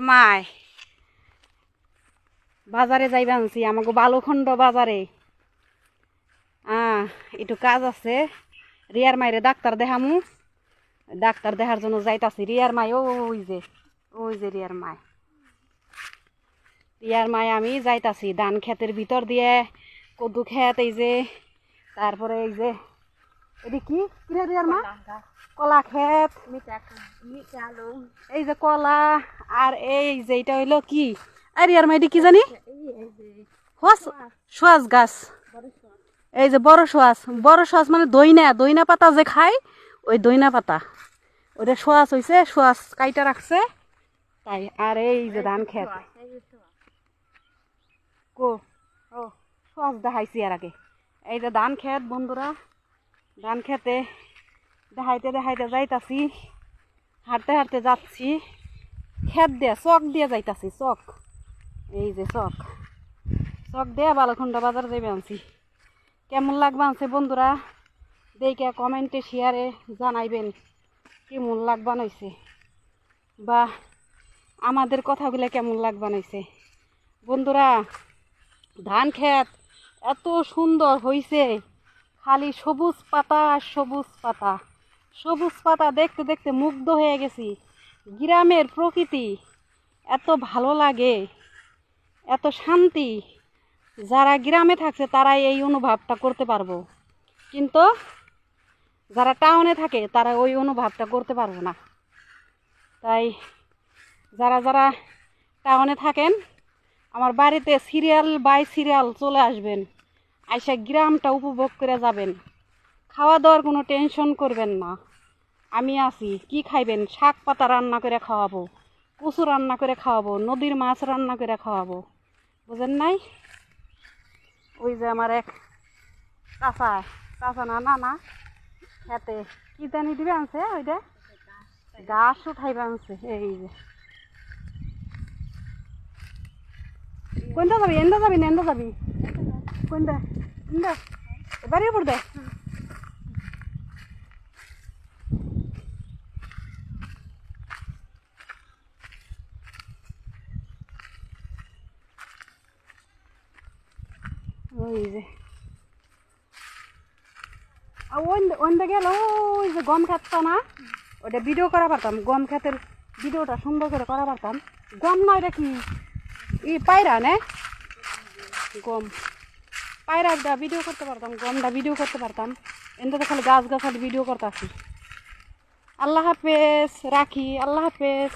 জামাই বাজারে যাইবা আনছি আমাকে বালুখণ্ড বাজারে একটু কাজ আছে রিয়ার মায়ের ডাক্তার দেখামু ডাক্তার দেখার জন্য যাইতাছি রিয়ার মাই ওই যে রিয়ার মায় আমি যাইতাছি ধান ক্ষেতের ভিতর দিয়ে কদু ক্ষেত এই যে তারপরে এই যে এটি কি রিয়ার মা কলা ক্ষেত এই যে কলা আর এই যে এটা হইলো কি আর রিয়ার মা এটি কি জানি সোয়াজ গাছ এই যে বড় সোয়াজ মানে দইনা পাতা যে খাই ওই দইনা পাতা ওইটা সোয়াজ হয়েছে সোয়াজ কাইটা রাখছে তাই আর এই যে ধান ক্ষেত সোয়াজ দেখাইছি আর আগে এই যে ধান ক্ষেত বন্ধুরা ধান খেতে দেখাইতে যাইতাছি হাঁটতে যাচ্ছি ক্ষেত দিয়ে চক দিয়ে যাইতাছি চক এই যে চক দিয়ে বালুখণ্ড বাজার যাইবে আনছি কেমন লাগবে আনছে বন্ধুরা দেখে কমেন্টে শেয়ারে জানাইবেন কেমন লাগবা নইছে বা আমাদের কথাগুলো কেমন লাগবা নইছে বন্ধুরা ধান ক্ষেত এত সুন্দর হইছে খালি সবুজ পাতা দেখতে মুগ্ধ হয়ে গেছি গ্রামের প্রকৃতি এত ভালো লাগে এত শান্তি যারা গ্রামে থাকছে তারা এই অনুভবটা করতে পারবো কিন্তু যারা টাউনে থাকে তারা ওই অনুভবটা করতে পারবো না তাই যারা টাউনে থাকেন আমার বাড়িতে সিরিয়াল বাই সিরিয়াল চলে আসবেন আইসা গ্রামটা উপভোগ করে যাবেন খাওয়া দাওয়ার কোনো টেনশন করবেন না আমি আছি কি খাইবেন শাক পাতা রান্না করে খাওয়াবো কচু রান্না করে খাওয়াবো নদীর মাছ রান্না করে খাওয়াবো বুঝেন নাই ওই যে আমার এক চাচা না খেতে কি জানি দিবে আনছে ওইটা গাছ উঠাইবে আনছে এই যে কোনটা যাবি এন্দা যাবি কোনটা ইন্দা এবারই পড়বে ওই যে ওইটা গেল ওই যে গম খেতটা না ওটা ভিডিও করা পারতাম গম খেতের ভিডিওটা সুন্দর করে করা পারতাম গম না এটা কি পায়রা নে গম পায়রাটা ভিডিও করতে পারতাম গমটা ভিডিও করতে পারতাম এটাতে খালি গাছ ভিডিও করতে আসি আল্লাহ হাফেজ রাখি আল্লাহ হাফেজ।